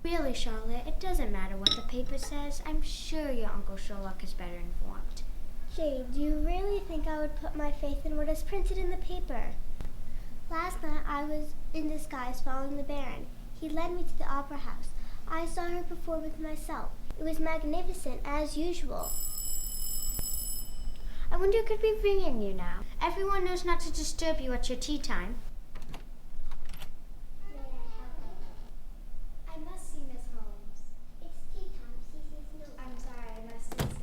Really, Charlotte, it doesn't matter what the paper says. I'm sure your Uncle Sherlock is better informed. Jane, do you really think I would put my faith in what is printed in the paper? Last night I was in disguise following the Baron. He led me to the opera house. I saw her perform with myself. It was magnificent, as usual. I wonder who could be ringing you now. Everyone knows not to disturb you at your tea time. I must see Miss Holmes. It's tea time. See, no. I'm sorry, I must insist.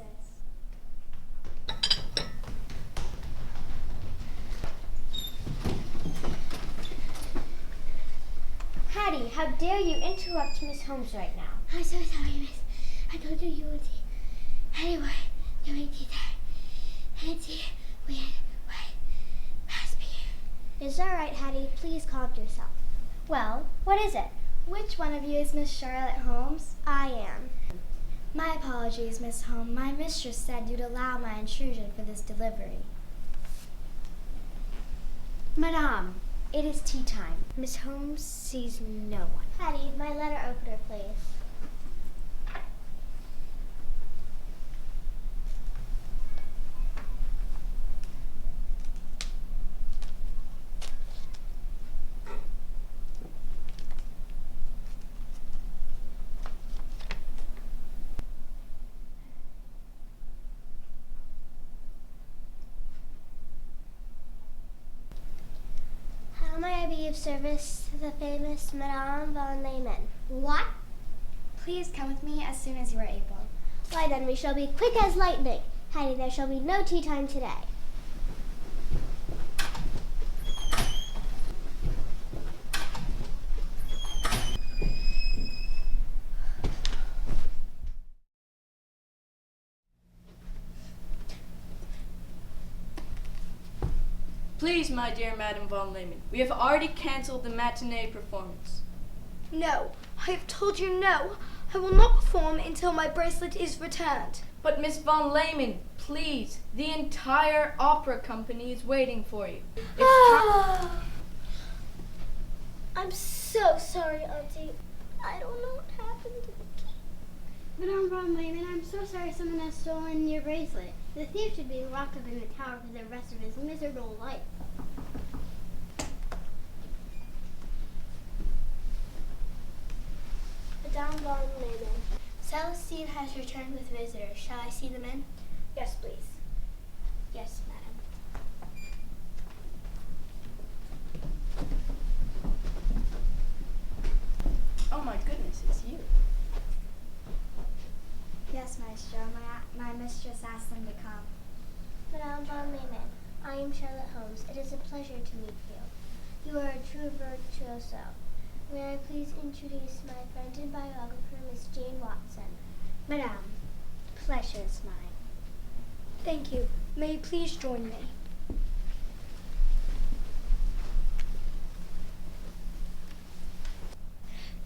Hattie, how dare you interrupt Miss Holmes right now? I'm so sorry, miss. I told you would tea. Anyway, during tea time. And tea, we must be. It's all right, Hattie. Please calm yourself. Well, what is it? Which one of you is Miss Charlotte Holmes? I am. My apologies, Miss Holmes. My mistress said you'd allow my intrusion for this delivery. Madame, it is tea time. Miss Holmes sees no one. Hattie, my letter opener, please. How may I be of service to the famous Madame von Lehmann? What? Please come with me as soon as you are able. Why then, we shall be quick as lightning. Hattie, there shall be no tea time today. Please, my dear Madame von Lehmann, we have already cancelled the matinee performance. No, I have told you no. I will not perform until my bracelet is returned. But Miss von Lehmann, please, the entire opera company is waiting for you. I'm so sorry, Auntie. I don't know what happened to the key. Madame von Lehmann, I'm so sorry someone has stolen your bracelet. The thief should be locked up in the tower for the rest of his miserable life. Madame von Lehmann. Celestine has returned with visitors. Shall I see them in? Yes, please. Yes, madam. Oh my goodness, it's you. Yes, Maestro. My mistress asked them to come. Madame von Lehmann, I am Charlotte Holmes. It is a pleasure to meet you. You are a true virtuoso. May I please introduce my friend and biographer, Miss Jane Watson. Madame, pleasure is mine. Thank you. May you please join me?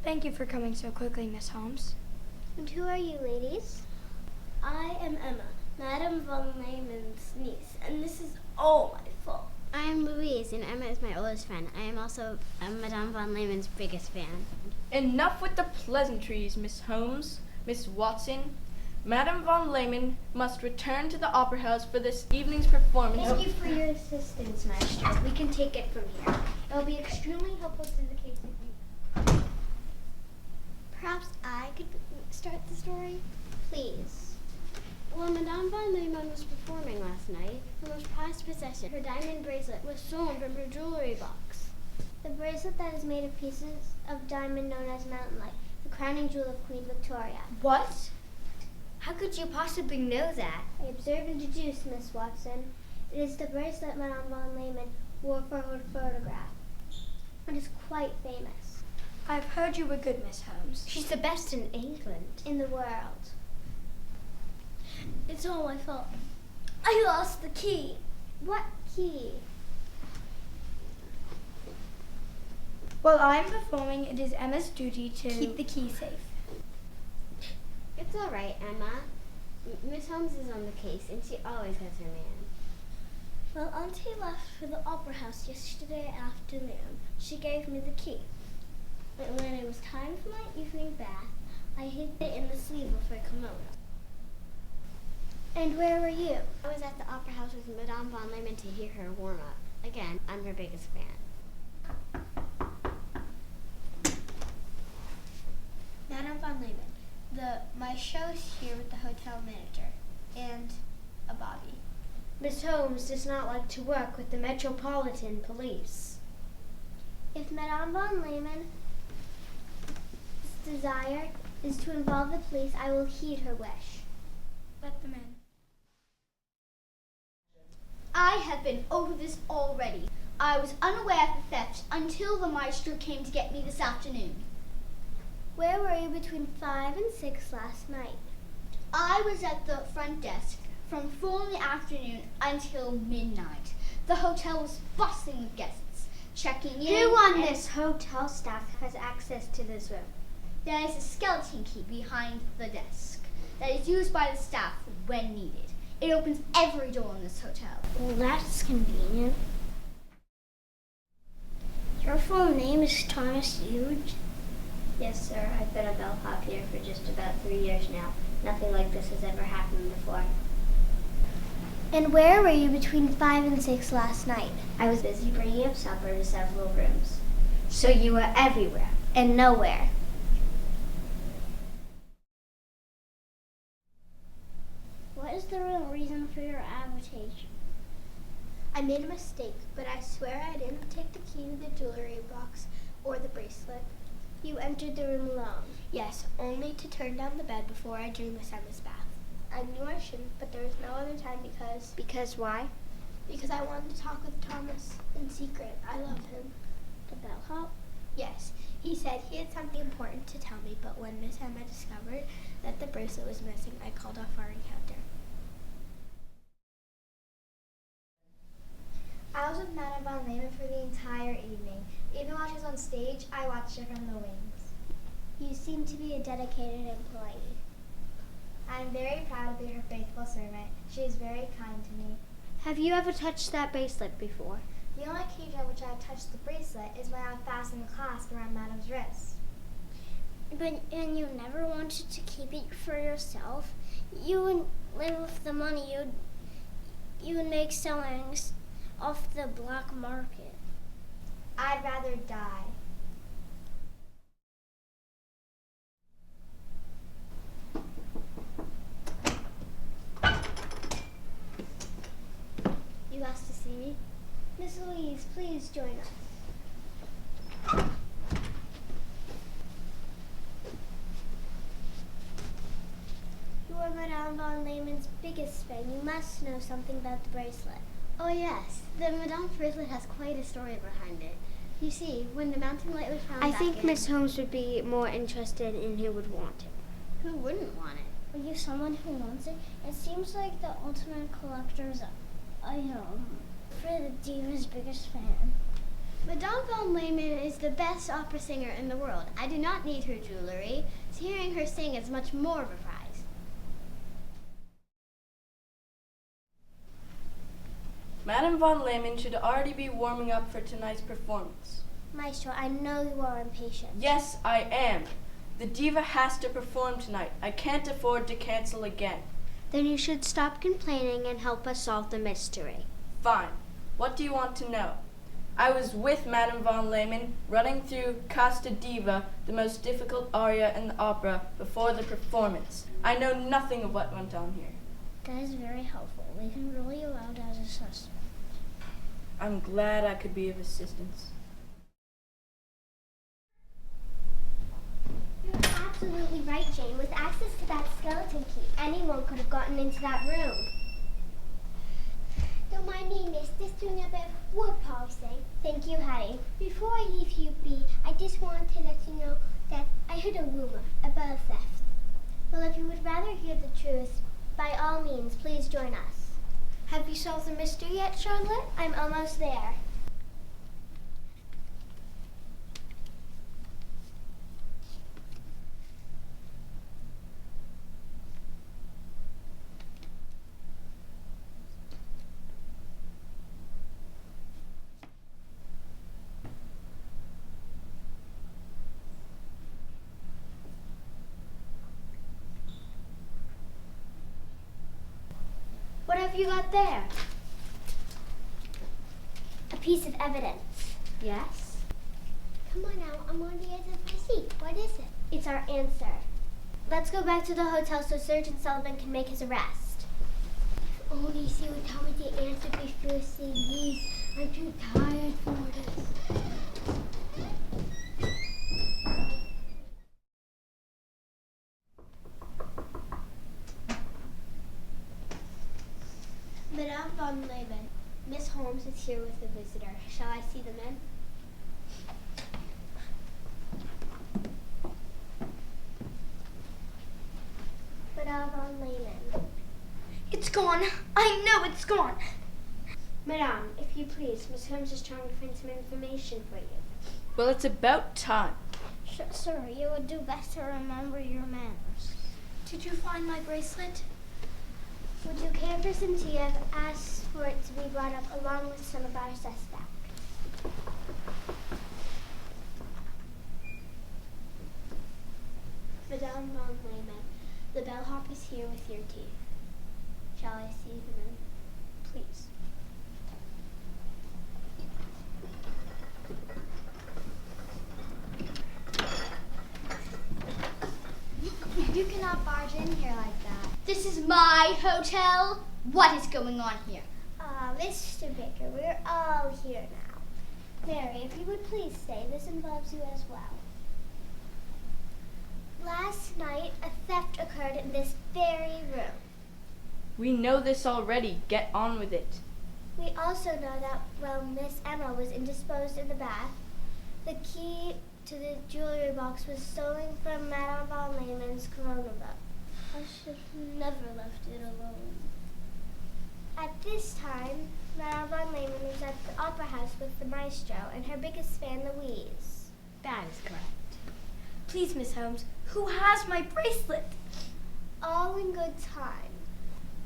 Thank you for coming so quickly, Miss Holmes. And who are you, ladies? I am Emma, Madame von Lehmann's niece, and this is all my fault. I am Louise, and Emma is my oldest friend. I am also Madame von Lehmann's biggest fan. Enough with the pleasantries, Miss Holmes, Miss Watson. Madame von Lehmann must return to the opera house for this evening's performance. Thank you for your assistance, Maestro. We can take it from here. It will be extremely helpful to the case of you. Perhaps I could start the story? Please. Well, Madame von Lehmann was performing last night. Her most prized possession, her diamond bracelet, was stolen from her jewelry box. The bracelet that is made of pieces of diamond known as mountain light, the crowning jewel of Queen Victoria. What? How could you possibly know that? I observe and deduce, Miss Watson. It is the bracelet Madame von Lehmann wore for her photograph. It is quite famous. I've heard you were good, Miss Holmes. She's the best in England. In the world. It's all my fault. I lost the key. What key? While I'm performing, it is Emma's duty to Keep the key safe. It's all right, Emma. Miss Holmes is on the case, and she always has her man. Well, Auntie left for the opera house yesterday afternoon. She gave me the key. But when it was time for my evening bath, I hid it in the sleeve of her kimono. And where were you? I was at the opera house with Madame von Lehman to hear her warm up. Again, I'm her biggest fan. Madame von Lehman, my show's here with the hotel manager and a Bobby. Miss Holmes does not like to work with the Metropolitan Police. If Madame von Lehman's desire is to involve the police, I will heed her wish. Let them in. I have been over this already. I was unaware of the theft until the maestro came to get me this afternoon. Where were you between 5 and 6 last night? I was at the front desk from 4 in the afternoon until midnight. The hotel was bustling with guests, checking in. Who on this hotel staff has access to this room? There is a skeleton key behind the desk that is used by the staff when needed. It opens every door in this hotel. Well, that's convenient. Your full name is Thomas Huge? Yes, sir. I've been a bellhop here for just about 3 years now. Nothing like this has ever happened before. And where were you between 5 and 6 last night? I was busy bringing up supper to several rooms. So you were everywhere and nowhere. What is the real reason for your agitation? I made a mistake, but I swear I didn't take the key to the jewelry box or the bracelet. You entered the room alone. Yes, only to turn down the bed before I drew Miss Emma's bath. I knew I shouldn't, but there was no other time because... Because why? Because I wanted to talk with Thomas in secret. I love him. The bellhop? Yes. He said he had something important to tell me, but when Miss Emma discovered that the bracelet was missing, I called off our encounter. I was with Madame von Lehman for the entire evening. Even while she was on stage, I watched her from the wings. You seem to be a dedicated employee. I am very proud to be her faithful servant. She is very kind to me. Have you ever touched that bracelet before? The only occasion on which I have touched the bracelet is when I fastened the clasp around Madame's wrist. And you never wanted to keep it for yourself? You would live with the money you would make selling off the black market. I'd rather die. You asked to see me? Miss Louise, please join us. You are Madame von Lehman's biggest fan. You must know something about the bracelet. Oh yes, the Madame bracelet has quite a story behind it. You see, when the mounting light was found I back think in- Miss Holmes would be more interested in who would want it. Who wouldn't want it? Are you someone who wants it? It seems like the ultimate collector's item for the Diva's biggest fan. Madame von Lehman is the best opera singer in the world. I do not need her jewelry. Hearing her sing is much more of a prize. Madame von Lehman should already be warming up for tonight's performance. Maestro, I know you are impatient. Yes, I am. The diva has to perform tonight. I can't afford to cancel again. Then you should stop complaining and help us solve the mystery. Fine. What do you want to know? I was with Madame von Lehman running through Casta Diva, the most difficult aria in the opera, before the performance. I know nothing of what went on here. That is very helpful. We can rule you out as a suspect. I'm glad I could be of assistance. You're absolutely right, Jane. With access to that skeleton key, anyone could have gotten into that room. Don't mind me, miss. Just doing a bit of wood polishing. Thank you, Hattie. Before I leave you be, I just wanted to let you know that I heard a rumor about a theft. Well, if you would rather hear the truth, by all means, please join us. Have you solved the mystery yet, Charlotte? I'm almost there. have you got there? A piece of evidence. Yes? Come on now, I'm on the edge of my seat. What is it? It's our answer. Let's go back to the hotel so Sergeant Sullivan can make his arrest. If only she would tell me the answer before she leaves. I'm too tired for this. Madame von Lehman, Miss Holmes is here with a visitor. Shall I see them in? Madame von Lehman. It's gone. I know it's gone. Madame, if you please, Miss Holmes is trying to find some information for you. Well, it's about time. Sir, you would do best to remember your manners. Did you find my bracelet? Would you care for Cynthia asked for it to be brought up along with some of our suspects? Madame von Lehman, the bellhop is here with your tea. Shall I see them in? Please. You cannot barge in here like that. This is my hotel. What is going on here? Mr. Baker, we're all here now. Mary, if you would please stay, this involves you as well. Last night, a theft occurred in this very room. We know this already. Get on with it. We also know that while Miss Emma was indisposed in the bath, the key to the jewelry box was stolen from Madame von Lehman's Corona book. I should have never left it alone. At this time, Madame von Lehman was at the opera house with the maestro and her biggest fan, Louise. That is correct. Please, Miss Holmes, who has my bracelet? All in good time.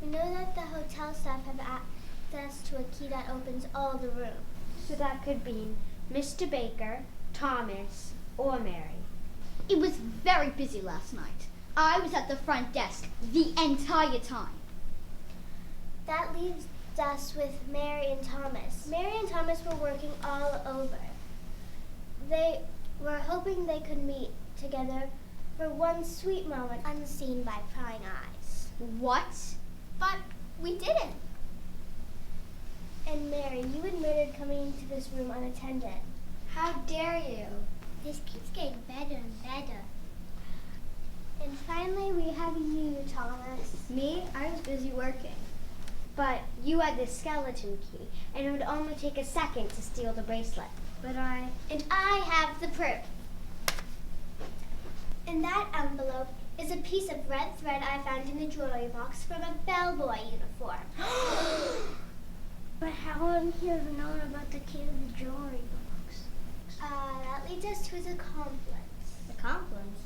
We know that the hotel staff have access to a key that opens all the rooms. So that could be Mr. Baker, Thomas, or Mary. It was very busy last night. I was at the front desk the entire time. That leaves us with Mary and Thomas. Mary and Thomas were working all over. They were hoping they could meet together for one sweet moment unseen by prying eyes. What? But we didn't. And Mary, you admitted coming into this room unattended. How dare you? This keeps getting better and better. And finally, we have you, Thomas. Me? I was busy working. But you had the skeleton key, and it would only take a second to steal the bracelet. And I have the proof. In that envelope is a piece of red thread I found in the jewelry box from a bellboy uniform. But how would he have known about the key to the jewelry box? That leads us to his accomplice. Accomplice?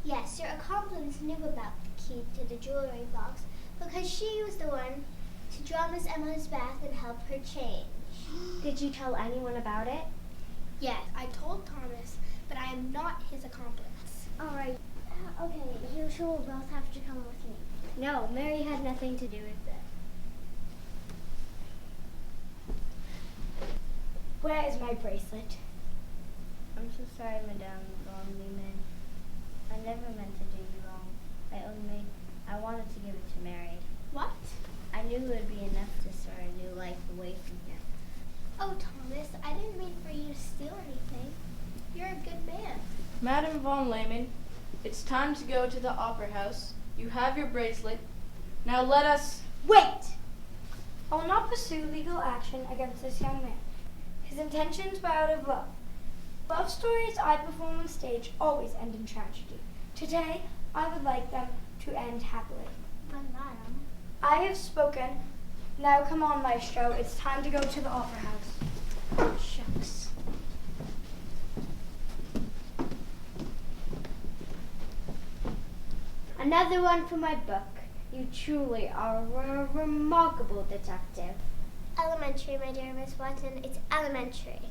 Yes, your accomplice knew about the key to the jewelry box because she was the one to draw Miss Emma's bath and help her change. Did you tell anyone about it? Yes, I told Thomas, but I am not his accomplice. All right. Okay, you two will both have to come with me. No, Mary had nothing to do with it. Where is my bracelet? I'm so sorry, Madame von Lehman. I never meant to do you wrong. I wanted to give it to Mary. What? I knew it would be enough to start a new life away from here. Oh, Thomas, I didn't mean for you to steal anything. You're a good man. Madame von Lehman, it's time to go to the opera house. You have your bracelet. Now let us... Wait! I will not pursue legal action against this young man. His intentions were out of love. Love stories I perform on stage always end in tragedy. Today, I would like them to end happily. But madam. I have spoken. Now come on, maestro. It's time to go to the opera house. Shucks. Another one for my book. You truly are a remarkable detective. Elementary, my dear Miss Watson. It's elementary.